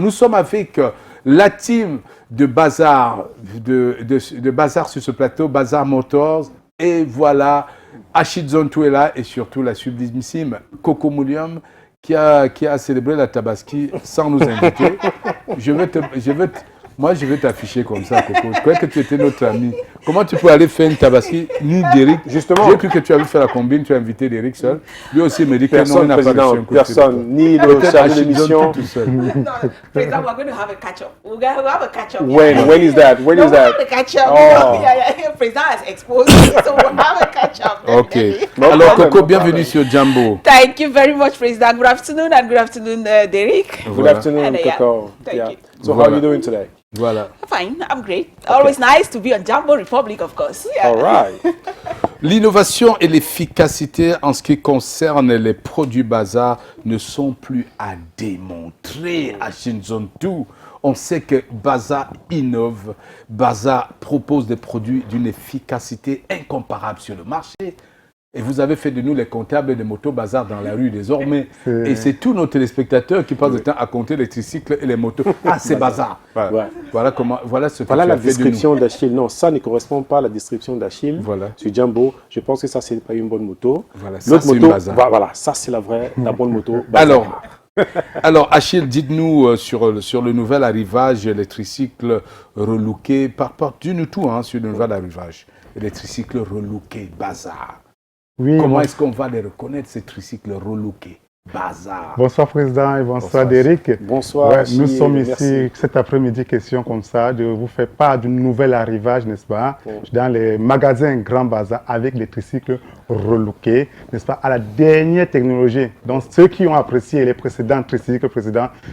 nous sommes avec la team de Bazar, de Bazar sur ce plateau, Bazar Motors. Et voilà, Achille Zontou est là et surtout la sublimissime Coco Moulium qui a célébré la Tabaski sans nous inviter. Moi, je vais t'afficher comme ça, Coco. Je croyais que tu étais notre ami. Comment tu peux aller faire une Tabaski ni d'Éric? Justement. J'ai cru que tu avais fait la combine, tu as invité d'Éric seul. Lui aussi me dit que non, il n'a pas reçu un coup. Personne, ni le chargé de mission. President, we're going to have a catch-up. We're going to have a catch-up. When is that? When is that? We'll have a catch-up. Oh. President has exposed me, so we'll have a catch-up. Ok. Alors, Coco, bienvenue sur Jambo. Thank you very much, President. Good afternoon, and good afternoon, Derek. Good afternoon, Coco. Thank you. So how are you doing today? Voilà. Fine, I'm great. Always nice to be on Jambo Republic, of course. Yeah. All right. L'innovation et l'efficacité en ce qui concerne les produits Bazar ne sont plus à démontrer à Shinzontu. On sait que Bazar innove, Bazar propose des produits d'une efficacité incomparable sur le marché. Et vous avez fait de nous les comptables des motos Bazar dans la rue désormais. Et c'est tous nos téléspectateurs qui passent le temps à compter les tricycles et les motos. Ah, c'est Bazar. Voilà ce que tu as la fait description d'Achille. Non, ça ne correspond pas à la description d'Achille. Voilà. Sur Jambo, je pense que ça, c'est pas une bonne moto. Voilà, ça, l'autre c'est moto, une Bazar. voilà, ça, c'est la bonne moto. Bazar. Alors Achille, dites-nous sur le nouvel arrivage, les tricycles relookés. Dis-nous tout sur le nouvel arrivage. Les tricycles relookés, Bazar. Oui, comment est-ce qu'on va les reconnaître, ces tricycles relookés? Bazar. Bonsoir Président et bonsoir Derek. Bonsoir. Ouais, nous sommes merci. ici cet après-midi, question comme ça, de vous faire part d'un nouvel arrivage, n'est-ce pas, dans les magasins Grand Bazar avec les tricycles relookés, n'est-ce pas, à la dernière technologie. Donc ceux qui ont apprécié les précédents tricycles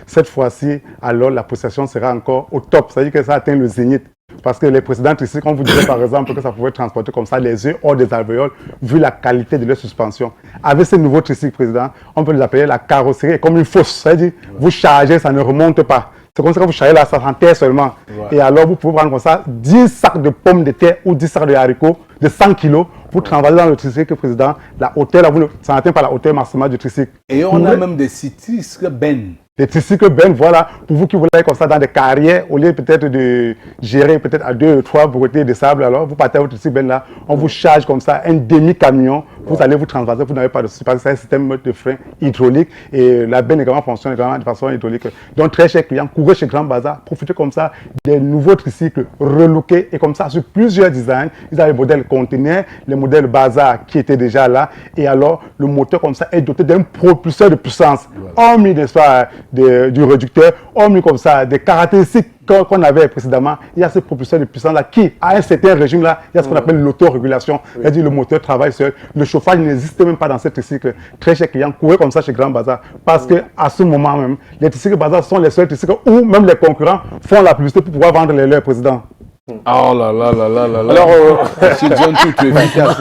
cette fois-ci, alors la possession sera encore au top. C'est-à-dire que ça atteint le zénith. Parce que les précédents tricycles, on vous disait par exemple que ça pouvait transporter comme ça les œufs hors des alvéoles, vu la qualité de leur suspension. Avec ces nouveaux tricycles, Président, on peut les appeler la carrosserie comme une fosse. C'est-à-dire, vous chargez, ça ne remonte pas. C'est comme ça que vous chargez là, ça s'enterre seulement. Ouais. Et alors, vous pouvez prendre comme ça 10 sacs de pommes de terre ou 10 sacs de haricots de 100 kilos pour travailler dans le tricycle, Président. La hauteur, là, ça n'atteint pas la hauteur maximale du tricycle. Et on a même des tricycles Ben. Des tricycles Ben, voilà, pour vous qui voulez aller comme ça dans des carrières, au lieu peut-être de gérer peut-être à 2 ou 3 brouettés de sable, alors vous partez à votre tricycle Ben là, on vous charge comme ça un demi-camion, vous allez vous transvaser, vous n'avez pas de souci, parce que c'est un système de frein hydraulique et la benne également fonctionne également de façon hydraulique. Donc très chers clients, courez chez Grand Bazar, profitez comme ça des nouveaux tricycles relookés et comme ça sur plusieurs designs. Ils avaient le modèle conteneur, le modèle Bazar qui était déjà là et alors le moteur comme ça est doté d'un propulseur de puissance. Hormis, n'est-ce pas, du réducteur, hormis comme ça des caractéristiques qu'on avait précédemment, il y a ce propulseur de puissance là qui, à un certain régime là, il y a ce qu'on appelle l'autorégulation. C'est-à-dire le moteur travaille seul. Le chauffage n'existe même pas dans ces tricycles. Très chers clients, courez comme ça chez Grand Bazar. Parce qu'à ce moment même, les tricycles Bazar sont les seuls tricycles où même les concurrents font la publicité pour pouvoir vendre les leurs, Président. Oh là là là là là là. Alors, Achille Zontou, tu es efficace.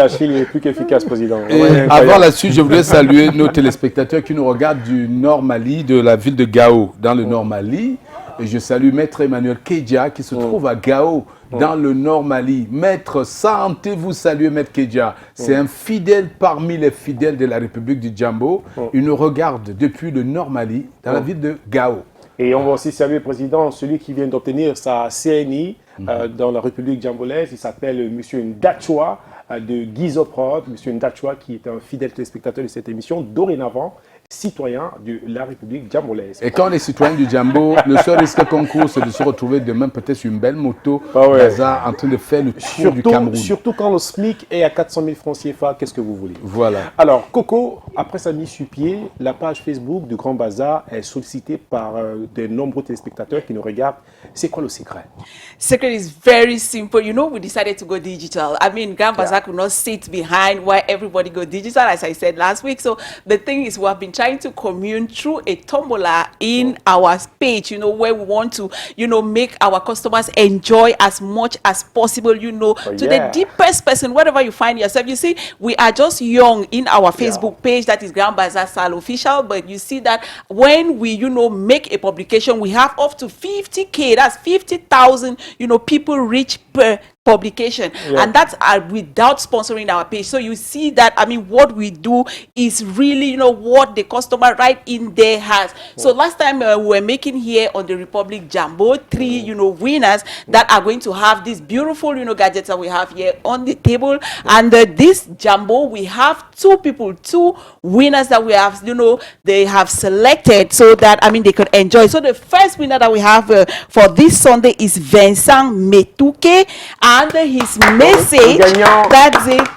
Achille est plus qu'efficace, Président. Et avant la suite, je voudrais saluer nos téléspectateurs qui nous regardent du Nord Mali, de la ville de Gao, dans le Nord Mali. Et je salue Maître Emmanuel Kedja qui se trouve à Gao, dans le Nord Mali. Maître, sentez-vous saluer Maître Kedja. C'est un fidèle parmi les fidèles de la République du Jambo. Il nous regarde depuis le Nord Mali, dans la ville de Gao. Et on va aussi saluer le président, celui qui vient d'obtenir sa CNI dans la République jambolaise. Il s'appelle M. Ndachwa de Guizoprod. M. Ndachwa qui est un fidèle téléspectateur de cette émission, dorénavant citoyen de la République jambolaise. Et quand on est citoyen du Jambo, le seul risque concours, c'est de se retrouver demain peut-être sur une belle moto, Bazar, en train de faire le tour du Cameroun. Surtout quand le SMIC est à 400 000 francs CFA, qu'est-ce que vous voulez? Voilà. Alors, Coco, après sa mise sur pied, la page Facebook du Grand Bazar est sollicitée par de nombreux téléspectateurs qui nous regardent. C'est quoi le secret? Secret is very simple. You know, we decided to go digital. I mean, Grand Bazar could not sit behind while everybody go digital, as I said last week. So the thing is, we have been trying to commune through a tombola in our page, you know, where we want to, you know, make our customers enjoy as much as possible, you know, to the deepest person, wherever you find yourself. You see, we are just young in our Facebook page, that is Grand Bazar Sal Official, but you see that when we, you know, make a publication, we have up to 50K, that's 50,000, you know, people reach per publication, and that's without sponsoring our page. So you see that, I mean, what we do is really, you know, what the customer right in their hands. So last time we were making here on the Republic Jambo 3, you know, winners that are going to have these beautiful, you know, gadgets that we have here on the table. And this Jambo, we have two winners that we have, you know, they have selected so that, I mean, they could enjoy. So the first winner that we have for this Sunday is Vincent Metuke, and his message, that's it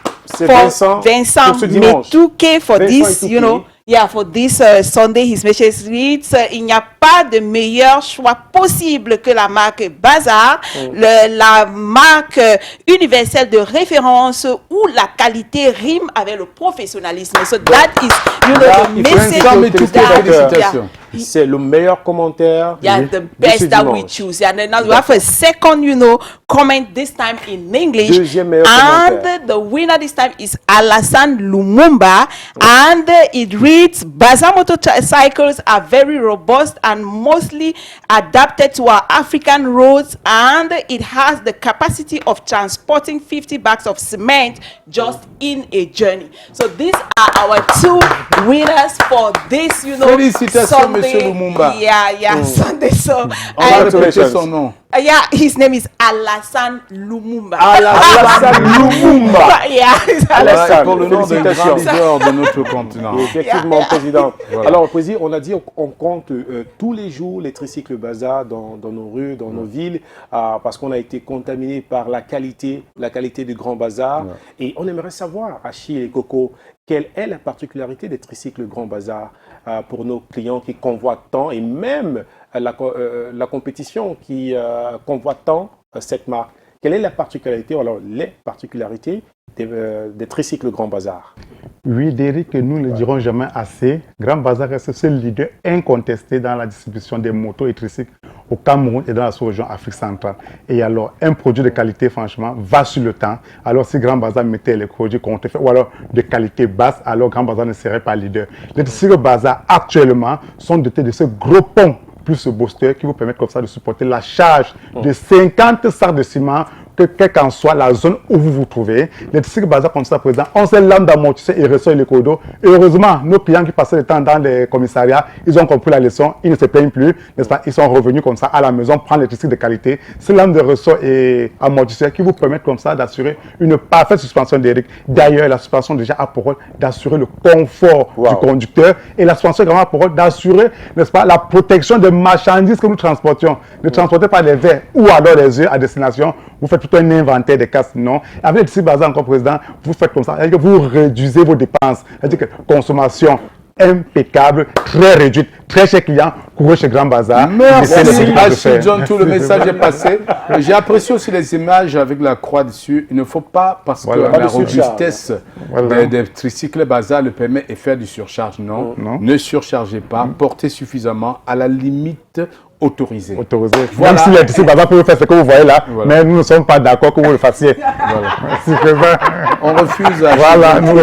for Vincent Metuke for this, you know, for this Sunday, his message reads, il n'y a pas de meilleur choix possible que la marque Bazar, la marque universelle de référence où la qualité rime avec le professionnalisme. So that is, you know, the message that, c'est le meilleur commentaire. The best that we choose. And then now we have a second, you know, comment this time in English. Deuxième meilleur commentaire. And the winner this time is Alassane Lumumba, and it reads, Bazar motorcycles are very robust and mostly adapted to our African roads, and it has the capacity of transporting 50 bags of cement just in a journey. So these are our two winners for this, you know, Sunday. Monsieur Lumumba. Sunday. So, son nom. His name is Alassane Lumumba. Alassane Lumumba. Pour le nom d'un grand leader de notre continent. Effectivement, Président. Alors, Président, on a dit qu'on compte tous les jours les tricycles Bazar dans nos rues, dans nos villes, parce qu'on a été contaminé par la qualité du Grand Bazar. Et on aimerait savoir, Achille et Coco, quelle est la particularité des tricycles Grand Bazar pour nos clients qui convoitent tant, et même la compétition qui convoite tant cette marque. Quelle est la particularité, alors les particularités des tricycles Grand Bazar? Oui, Derrick, nous ne le dirons jamais assez. Grand Bazar est le seul leader incontesté dans la distribution des motos et tricycles au Cameroun et dans la sous-région Afrique centrale. Et alors, un produit de qualité, franchement, va sur le temps. Alors, si Grand Bazar mettait les produits contrefaits ou alors de qualité basse, alors Grand Bazar ne serait pas leader. Les tricycles Bazar, actuellement, sont dotés de ce gros pont plus ce booster qui vous permet comme ça de supporter la charge de 50 sacs de ciment, quelle qu'en soit la zone où vous vous trouvez. Les tricycles Bazar comme ça, président, on sait lames d'amortisseur et ressort et les codos. Heureusement, nos clients qui passaient le temps dans les commissariats, ils ont compris la leçon, ils ne se plaignent plus, n'est-ce pas? Ils sont revenus comme ça à la maison, prendre les tricycles de qualité. Ces lames de ressort et amortisseur qui vous permettent comme ça d'assurer une parfaite suspension d'Eric. D'ailleurs, la suspension déjà a pour rôle d'assurer le confort du conducteur, et la suspension également a pour rôle d'assurer, n'est-ce pas, la protection des marchandises que nous transportions. Ne transportez pas les verres ou alors les œufs à destination. Vous faites tout un inventaire des casques, non. Avec le tricycle Bazar, encore président, vous faites comme ça. C'est-à-dire que vous réduisez vos dépenses. C'est-à-dire que consommation impeccable, très réduite, très cher client, courez chez Grand Bazar. Merci Achille John, tout le message est passé. J'ai apprécié aussi les images avec la croix dessus. Il ne faut pas, parce que la robustesse des tricycles Bazar le permet, et faire du surcharge. Non, ne surchargez pas, portez suffisamment, à la limite autorisé. Voilà. Même si les tricycles Bazar peuvent faire ce que vous voyez là, mais nous ne sommes pas d'accord que vous le fassiez. On refuse. Voilà, nous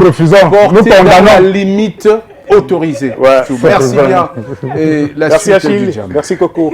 refusons. Nous condamnons. La limite autorisée. Merci bien. Et la merci Achille. Merci Coco.